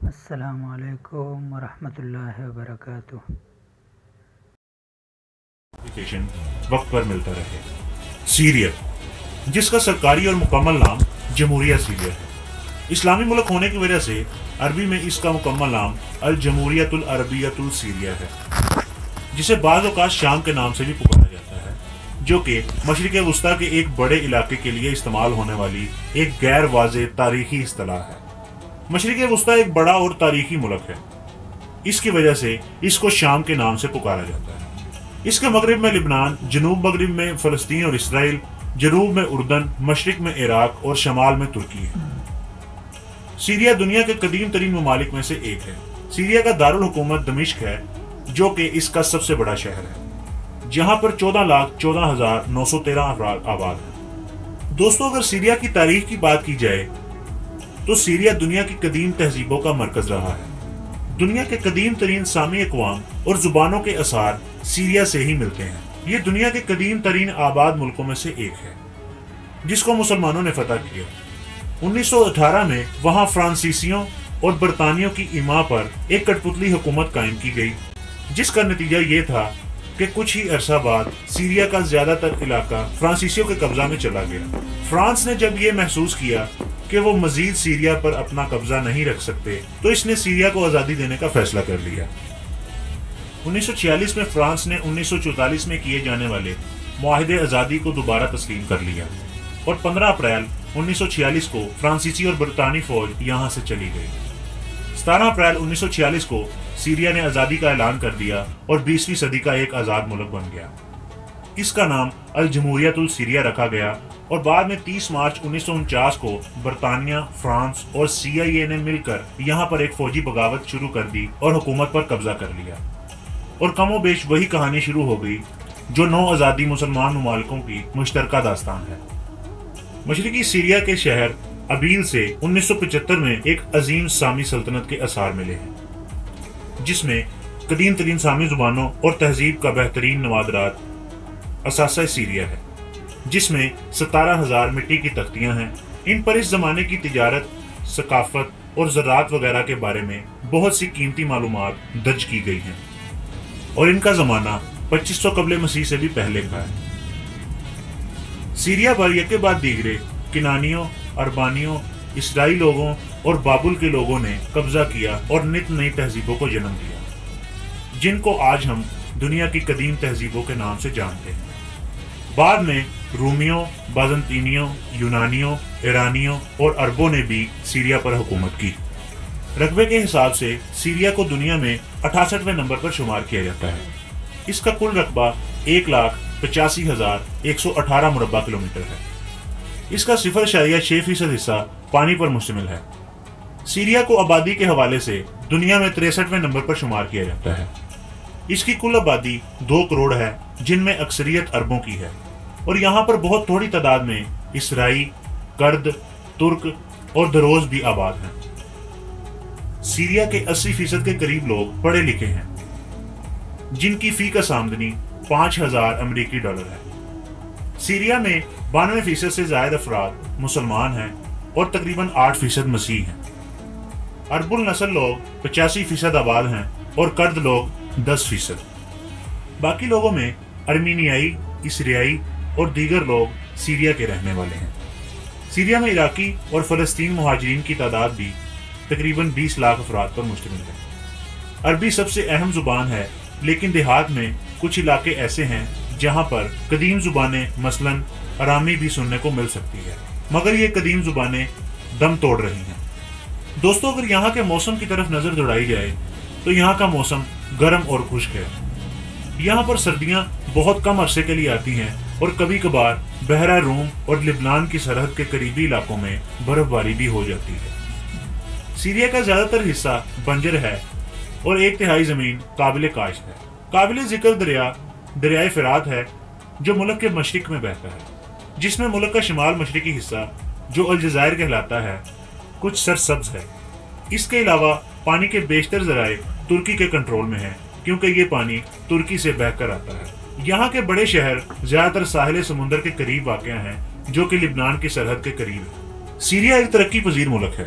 السلام علیکم ورحمۃ اللہ وبرکاتہ۔ وقت پر ملتا رہے۔ سیریا، جس کا سرکاری اور مکمل نام جمہوریہ سیریا ہے، اسلامی ملک ہونے کی وجہ سے عربی میں اس کا مکمل نام الجمہوریۃ العربیۃ السیریہ ہے، جسے بعض اوقات شام کے نام سے بھی پکارا جاتا ہے، جو کہ مشرق وسطیٰ کے ایک بڑے علاقے کے لیے استعمال ہونے والی ایک غیر واضح تاریخی اصطلاح ہے۔ مشرق وسطیٰ ایک بڑا اور تاریخی ملک ہے، اس کی وجہ سے اس کو شام کے نام سے پکارا جاتا ہے۔ اس کے مغرب میں لبنان، جنوب مغرب میں فلسطین اور اسرائیل، جنوب میں اردن، مشرق میں عراق اور شمال میں ترکی ہے۔ سیریا دنیا کے قدیم ترین ممالک میں سے ایک ہے۔ سیریا کا دارالحکومت دمشق ہے، جو کہ اس کا سب سے بڑا شہر ہے، جہاں پر 14,14,913 افراد آباد ہیں۔ دوستو، اگر سیریا کی تاریخ کی بات کی جائے تو سیریا دنیا کی قدیم تہذیبوں کا مرکز رہا ہے۔ دنیا کے قدیم ترین سامی اقوام اور زبانوں کے آثار سیریا سے ہی ملتے ہیں۔ یہ دنیا کے قدیم ترین آباد ملکوں میں سے ایک ہے، جس کو مسلمانوں نے فتح کیا۔ 1918 میں وہاں فرانسیسیوں اور برطانیوں کی ایما پر ایک کٹ پتلی حکومت قائم کی گئی، جس کا نتیجہ یہ تھا کہ کچھ ہی عرصہ بعد سیریا کا زیادہ تر علاقہ فرانسیسیوں کے قبضہ میں چلا گیا۔ فرانس نے جب یہ محسوس کیا کہ وہ مزید سیریا پر اپنا قبضہ نہیں رکھ سکتے تو اس نے سیریا کو آزادی دینے کا فیصلہ کر لیا۔ 1946 میں فرانس نے 1944 میں کیے جانے والے معاہدے آزادی کو دوبارہ تسلیم کر لیا اور 15 اپریل 1946 کو فرانسیسی اور برطانوی فوج یہاں سے چلی گئی۔ 17 اپریل 1946 کو سیریا نے آزادی کا اعلان کر دیا اور 20ویں صدی کا ایک آزاد ملک بن گیا۔ اس کا نام الجمہوریۃ السیریہ رکھا گیا اور بعد میں 30 مارچ 1949 کو برطانیہ، فرانس اور CIA نے مل کر یہاں پر ایک فوجی بغاوت شروع کر دی اور حکومت پر قبضہ کر لیا، اور کم و بیش وہی کہانی شروع ہو گئی جو 9 آزادی مسلمان ممالکوں کی مشترکہ داستان ہے۔ مشرقی سیریا کے شہر ابیل سے 1975 میں ایک عظیم سامی سلطنت کے آثار ملے ہیں، جس میں قدیم ترین سامی زبانوں اور تہذیب کا بہترین نوادرات اثاثہ سیریا ہے، جس میں 17,000 مٹی کی تختیاں ہیں۔ ان پر اس زمانے کی تجارت، ثقافت اور زراعت وغیرہ کے بارے میں بہت سی قیمتی معلومات درج کی گئی ہیں، اور ان کا زمانہ 2500 قبل مسیح سے بھی پہلے کا ہے۔ سیریا پر یکے بعد دیگرے کنانیوں، اربانیوں، اسرائیلی لوگوں اور بابل کے لوگوں نے قبضہ کیا اور نت نئی تہذیبوں کو جنم دیا، جن کو آج ہم دنیا کی قدیم تہذیبوں کے نام سے جانتے ہیں۔ بعد میں رومیوں، بازنطینیوں، یونانیوں، ایرانیوں اور عربوں نے بھی سیریا پر حکومت کی۔ رقبے کے حساب سے سیریا کو دنیا میں 68ویں نمبر پر شمار کیا جاتا ہے۔ اس کا کل رقبہ 1,85,118 مربع کلومیٹر ہے۔ اس کا 0.6% حصہ پانی پر مشتمل ہے۔ سیریا کو آبادی کے حوالے سے دنیا میں 63ویں نمبر پر شمار کیا جاتا ہے۔ اس کی کل آبادی 2 کروڑ ہے، جن میں اکثریت عربوں کی ہے، اور یہاں پر بہت تھوڑی تعداد میں اسرائیلی، کرد، ترک اور دروز بھی آباد ہیں۔ سیریا کے 80% کے قریب لوگ پڑھے لکھے ہیں، جن کی فی کس آمدنی $5,000 امریکی ہے۔ سیریا میں 92% سے زائد افراد مسلمان ہیں اور تقریباً 8% مسیح ہیں۔ عرب النسل لوگ 85% آباد ہیں اور کرد لوگ 10%۔ باقی لوگوں میں ارمینیائی، اسریائی اور دیگر لوگ سیریا کے رہنے والے ہیں۔ سیریا میں عراقی اور فلسطین مہاجرین کی تعداد بھی تقریباً 20 لاکھ افراد پر مشتمل ہے۔ عربی سب سے اہم زبان ہے، لیکن دیہات میں کچھ علاقے ایسے ہیں جہاں پر قدیم زبانیں مثلاً ارامی بھی سننے کو مل سکتی ہے، مگر یہ قدیم زبانیں دم توڑ رہی ہیں۔ دوستو، اگر یہاں کے موسم کی طرف نظر دوڑائی جائے تو یہاں کا موسم گرم اور خشک ہے۔ یہاں پر سردیاں بہت کم عرصے کے لیے آتی ہیں اور کبھی کبھار بحیرہ روم اور لبنان کی سرحد کے قریبی علاقوں میں برف باری بھی ہو جاتی ہے۔ سیریا کا زیادہ تر حصہ بنجر ہے اور 1/3 زمین قابل کاشت ہے۔ قابل ذکر دریائے فرات ہے، جو ملک کے مشرق میں بہتا ہے، جس میں ملک کا شمال مشرقی حصہ، جو الجزائر کہلاتا ہے، کچھ سرسبز ہے۔ اس کے علاوہ پانی کے بیشتر ذرائع ترکی کے کنٹرول میں ہیں، کیونکہ یہ پانی ترکی سے بہہ کر آتا ہے۔ یہاں کے بڑے شہر زیادہ تر ساحل سمندر کے قریب واقع ہیں، جو کہ لبنان کی سرحد کے قریب ہے۔ سیریا ایک ترقی پذیر ملک ہے،